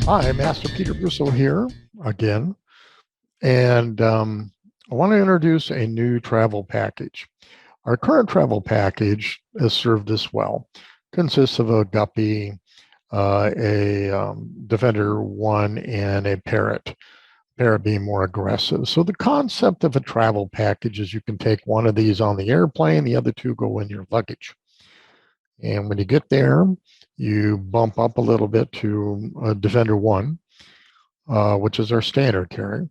Hi, Master Peter Russo here again, and I want to introduce a new travel package. Our current travel package has served us well. Consists of a guppy, a Defender 1, and a Parrot. Parrot being more aggressive. So the concept of a travel package is you can take one of these on the airplane, the other two go in your luggage. And when you get there, you bump up a little bit to Defender 1, which is our standard carry.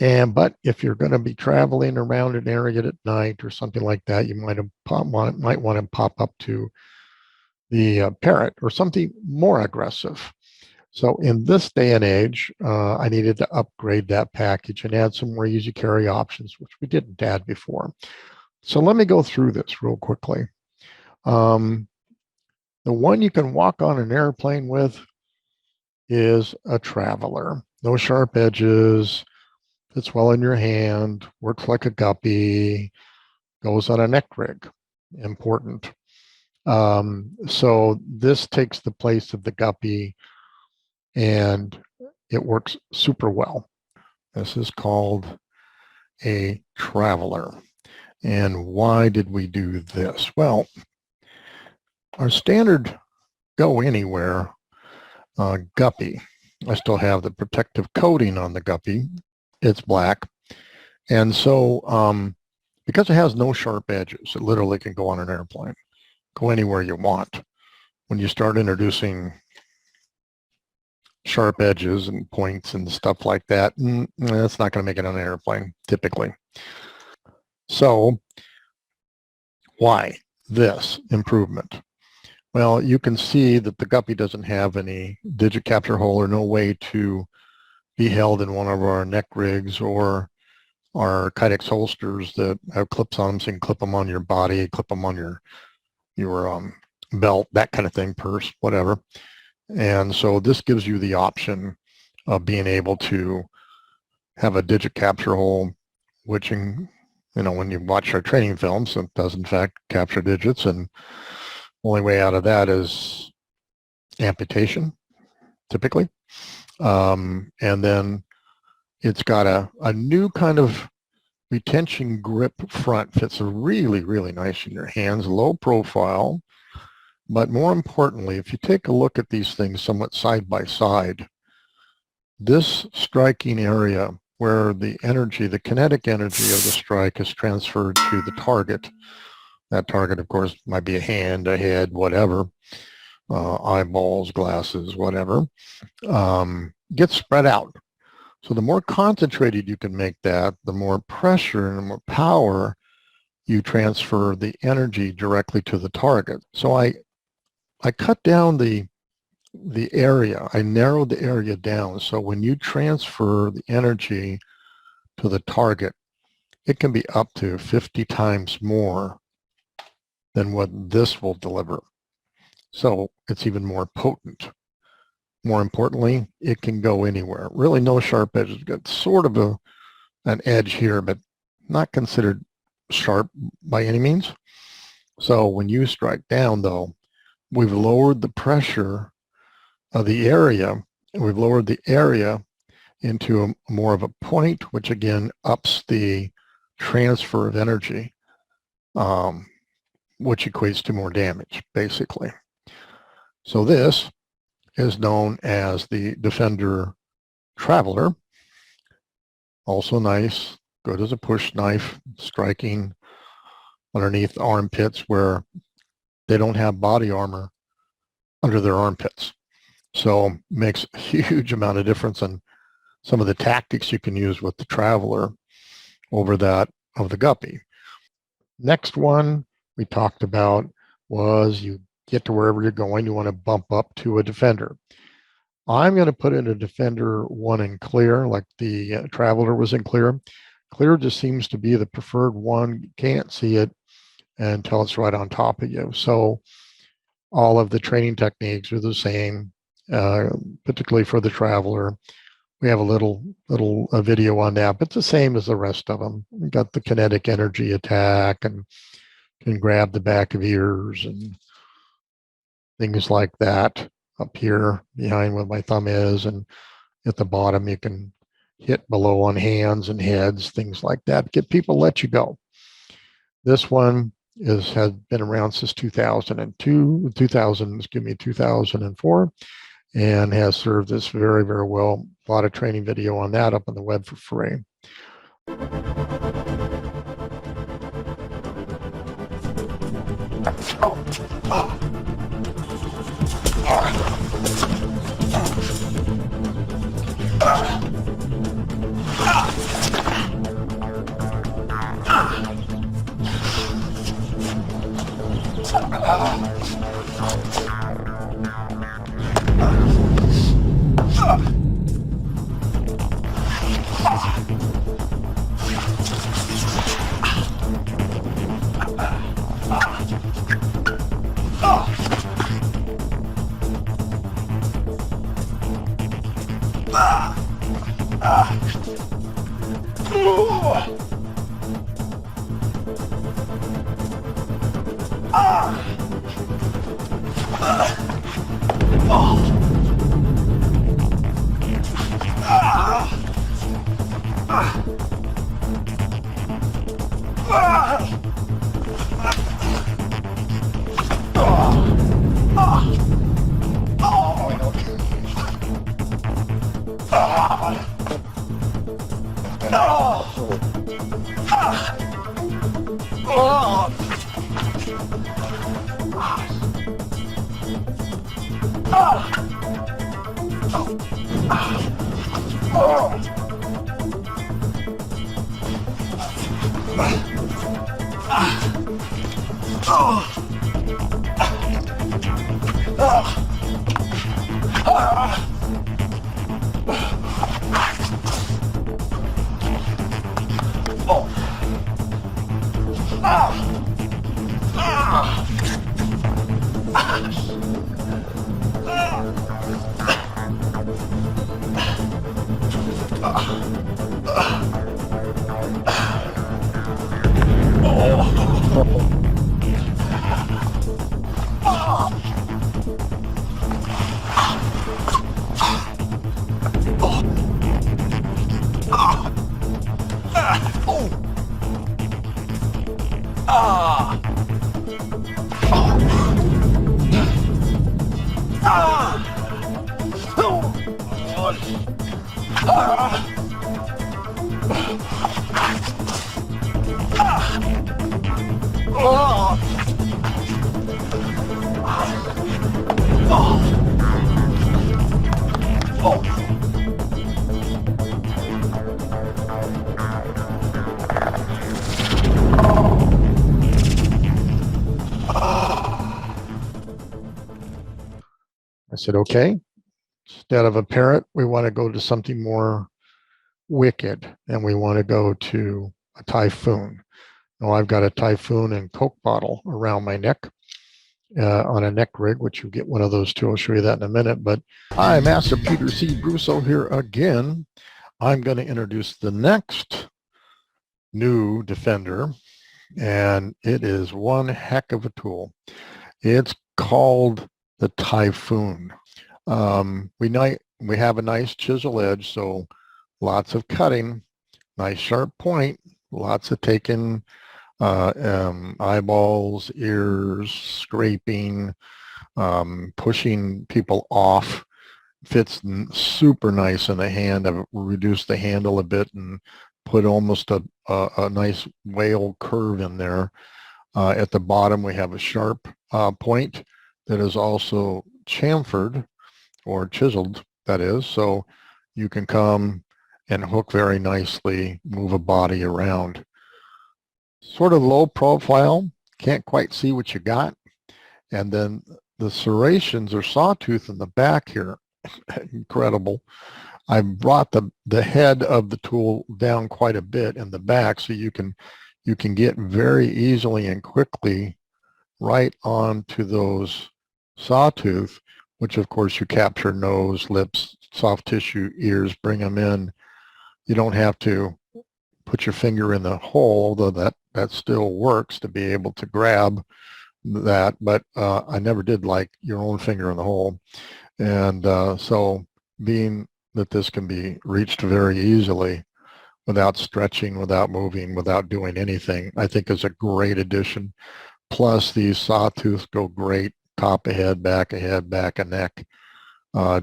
But if you're going to be traveling around an area at night or something like that, you might want to pop up to the Parrot or something more aggressive. So in this day and age, I needed to upgrade that package and add some more easy carry options, which we didn't add before. So let me go through this real quickly. Um, the one you can walk on an airplane with is a Traveler. No sharp edges, fits well in your hand, works like a guppy, goes on a neck rig. Important. So this takes the place of the guppy and it works super well. This is called a Traveler. And why did we do this? Well, our standard go anywhere guppy, I still have the protective coating on the guppy. It's black. And so because it has no sharp edges, it literally can go on an airplane, go anywhere you want. When you start introducing sharp edges and points and stuff like that, that's not going to make it on an airplane, typically. So why this improvement? Well, you can see that the guppy doesn't have any digit capture hole or no way to be held in one of our neck rigs or our Kydex holsters that have clips on them, so you can clip them on your body, clip them on your belt, that kind of thing, purse, whatever. And so this gives you the option of being able to have a digit capture hole, which, when you watch our training films, it does in fact capture digits, and only way out of that is amputation, typically. And then it's got a new kind of retention grip front, fits really, really nice in your hands, low profile. But more importantly, if you take a look at these things somewhat side by side, this striking area where the energy, the kinetic energy of the strike is transferred to the target. That target, of course, might be a hand, a head, whatever, eyeballs, glasses, whatever, gets spread out. So the more concentrated you can make that, the more pressure and the more power you transfer the energy directly to the target. So I cut down the area. I narrowed the area down. So when you transfer the energy to the target, it can be up to 50 times more than what this will deliver. So it's even more potent. More importantly, it can go anywhere. Really no sharp edges. It's got sort of an edge here, but not considered sharp by any means. So when you strike down, though, we've lowered the pressure of the area, and we've lowered the area into more of a point, which again ups the transfer of energy, which equates to more damage, basically. So this is known as the Defender Traveler. Also nice, good as a push knife, striking underneath armpits where they don't have body armor under their armpits. So makes a huge amount of difference in some of the tactics you can use with the Traveler over that of the guppy. Next one we talked about was you get to wherever you're going, you want to bump up to a Defender. I'm going to put in a Defender 1 in clear, like the Traveler was in clear. Clear just seems to be the preferred one. You can't see it until it's right on top of you. So all of the training techniques are the same, particularly for the Traveler. We have a little video on that, but it's the same as the rest of them. We got the kinetic energy attack and can grab the back of ears and things like that. up here behind where my thumb is, and at the bottom you can hit below on hands and heads, things like that. Get people to let you go. This one has been around since 2004, and has served us very, very well. A lot of training video on that up on the web for free. I said, okay, instead of a parrot, we want to go to something more wicked, and we want to go to a typhoon. Now I've got a typhoon and Coke bottle around my neck on a neck rig, which you get one of those too. I'll show you that in a minute. But hi, Master Peter C. Brusso here again. I'm going to introduce the next new Defender, and it is one heck of a tool. It's called the Typhoon. We have a nice chisel edge, so lots of cutting, nice sharp point, lots of taking eyeballs, ears, scraping, pushing people off. Fits super nice in the hand. I've reduced the handle a bit and put almost a nice whale curve in there. At the bottom, we have a sharp point that is also chamfered or chiseled, that is, so you can come and hook very nicely, move a body around. Sort of low profile, can't quite see what you got. And then the serrations or sawtooth in the back here, incredible. I brought the head of the tool down quite a bit in the back, so you can get very easily and quickly right onto those sawtooth, which of course you capture nose, lips, soft tissue, ears, bring them in. You don't have to put your finger in the hole, although that still works to be able to grab that, but I never did like your own finger in the hole. And so being that this can be reached very easily without stretching, without moving, without doing anything, I think is a great addition. Plus these sawtooths go great top of head, back of neck.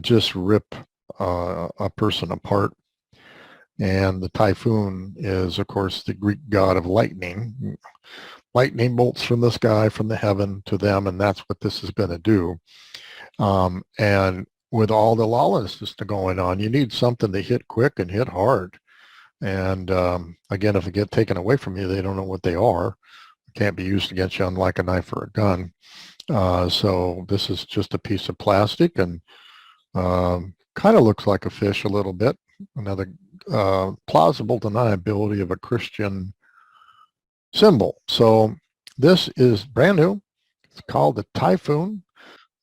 Just rip a person apart. And the typhoon is, of course, the Greek god of lightning. Lightning bolts from the sky, from the heaven to them, and that's what this is going to do. And with all the lawlessness going on, you need something to hit quick and hit hard. And again, if they get taken away from you, they don't know what they are. Can't be used against you unlike a knife or a gun. So this is just a piece of plastic and kind of looks like a fish a little bit. Another plausible deniability of a Christian symbol. So this is brand new. It's called the Typhoon.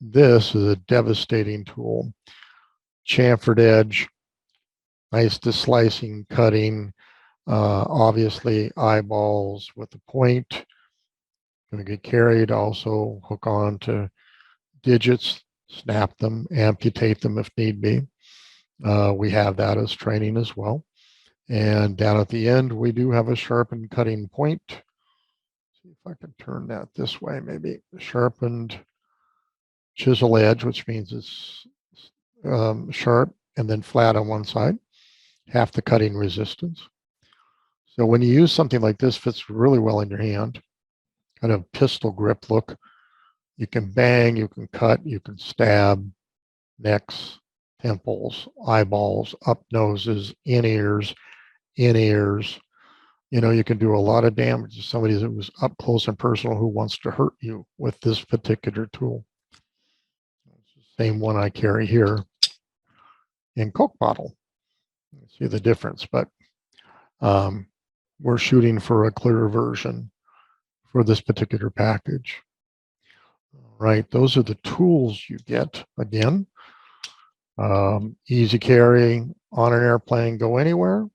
This is a devastating tool. Chamfered edge, nice to slicing, cutting, obviously eyeballs with a point. Going to get carried, also hook on to digits, snap them, amputate them if need be. We have that as training as well. And down at the end, we do have a sharpened cutting point. See if I can turn that this way, maybe. Sharpened chisel edge, which means it's sharp and then flat on one side, half the cutting resistance. So when you use something like this, fits really well in your hand, kind of pistol grip look. You can bang, you can cut, you can stab, necks, temples, eyeballs, up noses, in ears. You know, you can do a lot of damage to somebody who's up close and personal who wants to hurt you with this particular tool. It's the same one I carry here in Coke bottle. You see the difference, but we're shooting for a clearer version for this particular package. All right, those are the tools you get. Again, easy carry on an airplane, go anywhere.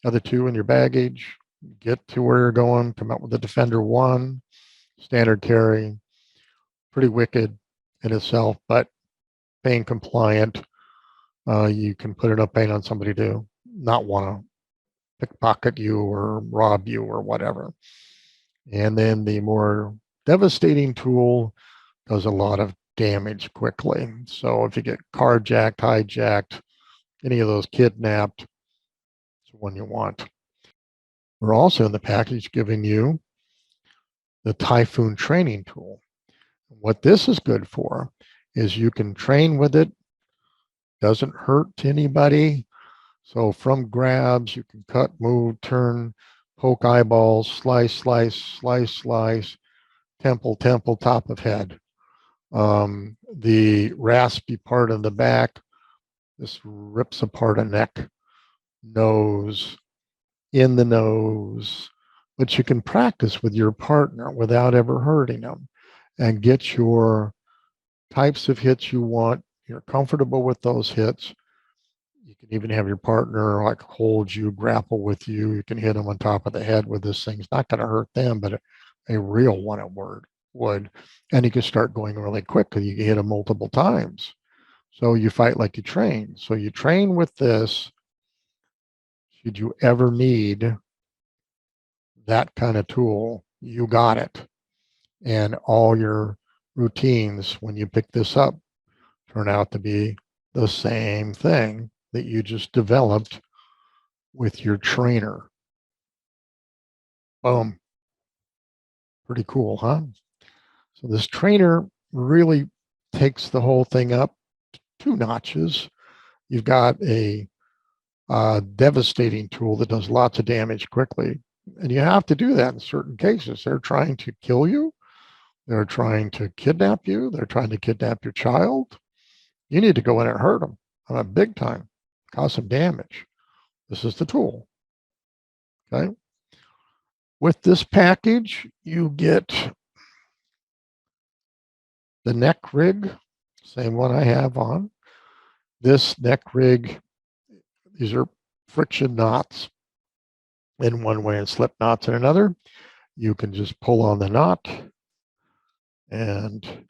Other two in your baggage, get to where you're going, come out with the Defender 1, standard carry, pretty wicked in itself, but pain compliant. You can put enough pain on somebody to not want to pickpocket you or rob you or whatever. And then the more devastating tool does a lot of damage quickly. So if you get carjacked, hijacked, any of those kidnapped, it's the one you want. We're also in the package giving you the Typhoon training tool. What this is good for is you can train with it, doesn't hurt anybody. So from grabs, you can cut, move, turn, poke eyeballs, slice, temple, top of head. The raspy part of the back, this rips apart a neck, nose, in the nose, but you can practice with your partner without ever hurting them and get your types of hits you want. You're comfortable with those hits. You can even have your partner like hold you, grapple with you. You can hit them on top of the head with this thing. It's not going to hurt them, but a real one at word would. And you can start going really quick because you can hit them multiple times. So you fight like you train. So you train with this. Should you ever need that kind of tool, you got it. And all your routines, when you pick this up, turn out to be the same thing that you just developed with your trainer. Boom. Pretty cool, huh? So this trainer really takes the whole thing up 2 notches. You've got a devastating tool that does lots of damage quickly. And you have to do that in certain cases. They're trying to kill you. They're trying to kidnap you. They're trying to kidnap your child. You need to go in and hurt them big time, cause some damage. This is the tool. Okay. With this package, you get the neck rig, same one I have on. This neck rig, these are friction knots in one way and slip knots in another. You can just pull on the knot and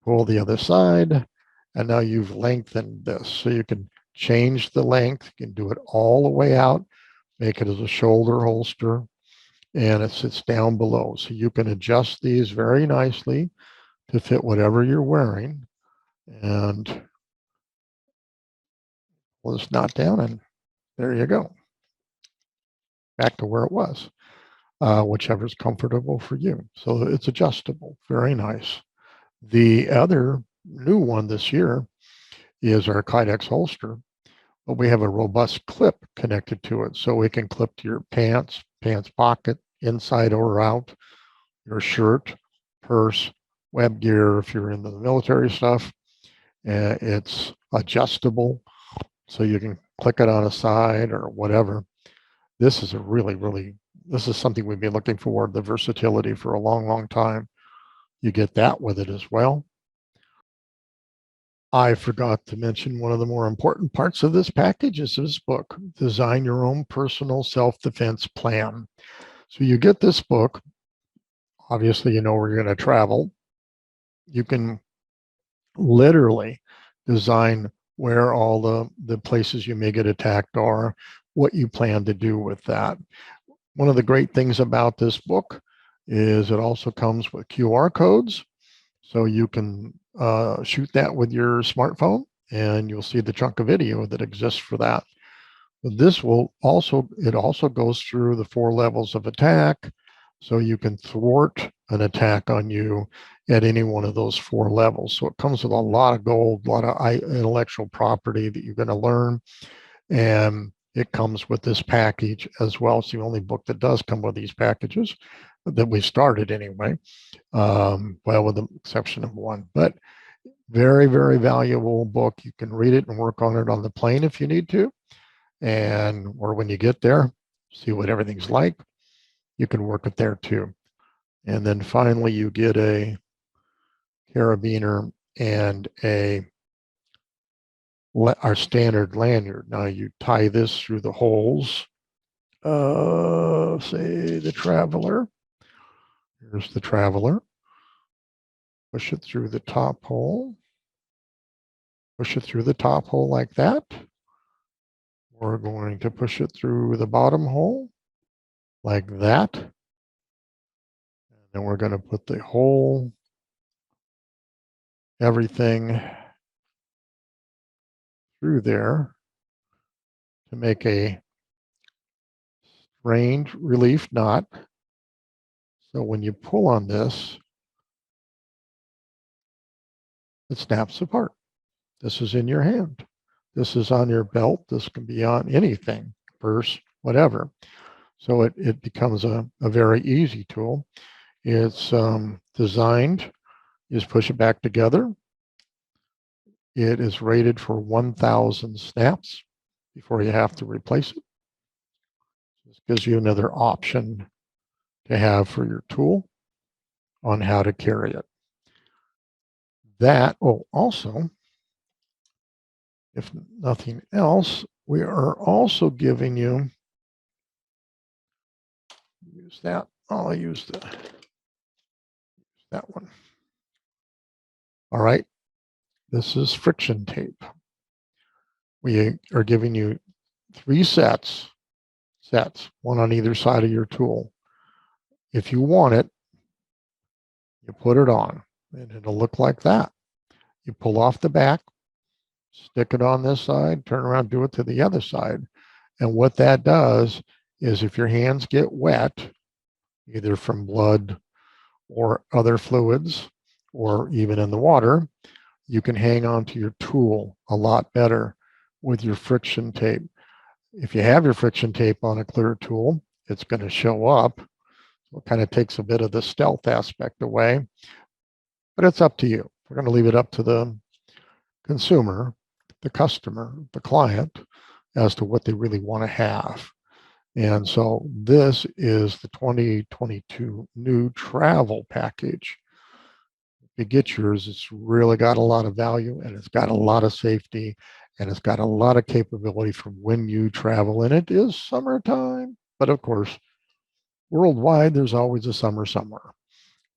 pull the other side, and now you've lengthened this. So you can change the length, you can do it all the way out, make it as a shoulder holster, and it sits down below. So you can adjust these very nicely to fit whatever you're wearing, and pull this knot down, and there you go. Back to where it was, whichever's comfortable for you. So it's adjustable, very nice. The other new one this year is our Kydex holster, but we have a robust clip connected to it. So we can clip to your pants pocket, inside or out, your shirt, purse, web gear if you're into the military stuff. It's adjustable, so you can click it on a side or whatever. This is a really, this is something we've been looking for, the versatility, for a long time. You get that with it as well. I forgot to mention one of the more important parts of this package is this book, Design Your Own Personal Self-Defense Plan. So you get this book. Obviously, you know where you're going to travel. You can literally design where all the places you may get attacked are, what you plan to do with that. One of the great things about this book is it also comes with QR codes. So you can shoot that with your smartphone and you'll see the chunk of video that exists for that. But this will also, it also goes through the 4 levels of attack. So you can thwart an attack on you at any one of those 4 levels. So it comes with a lot of gold, a lot of intellectual property that you're going to learn. And it comes with this package as well. It's the only book that does come with these packages that we started anyway. Well, with the exception of one, but very valuable book. You can read it and work on it on the plane if you need to, or when you get there, see what everything's like. You can work it there too. And then finally, you get a carabiner and our standard lanyard. Now you tie this through the holes. Say the Traveler. Here's the Traveler. Push it through the top hole. Push it through the top hole like that. We're going to push it through the bottom hole like that. And then we're going to put the whole, everything through there to make a strained relief knot. So when you pull on this, it snaps apart. This is in your hand. This is on your belt. This can be on anything, purse, whatever. So it becomes a very easy tool. It's designed, you just push it back together. It is rated for 1,000 snaps before you have to replace it. This gives you another option to have for your tool on how to carry it. That, also, if nothing else, we are also giving you, use that, I'll use that one. All right, this is friction tape. We are giving you 3 sets, one on either side of your tool. If you want it, you put it on and it'll look like that. You pull off the back, stick it on this side, turn around, do it to the other side. And what that does is if your hands get wet, either from blood or other fluids, or even in the water, you can hang on to your tool a lot better with your friction tape. If you have your friction tape on a clear tool, it's going to show up. So it kind of takes a bit of the stealth aspect away, but it's up to you. We're going to leave it up to the consumer, the customer, the client, as to what they really want to have. And so this is the 2022 new travel package. If you get yours, it's really got a lot of value and it's got a lot of safety and it's got a lot of capability for when you travel. And it is summertime, but of course, worldwide, there's always a summer somewhere,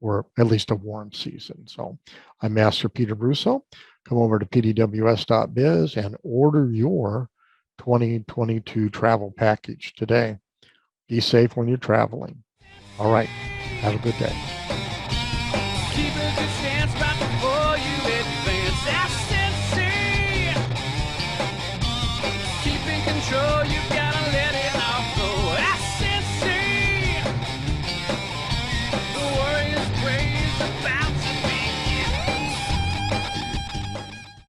or at least a warm season. So I'm Master Peter Brusso, come over to pdws.biz and order your 2022 travel package today. Be safe when you're traveling. All right. Have a good day.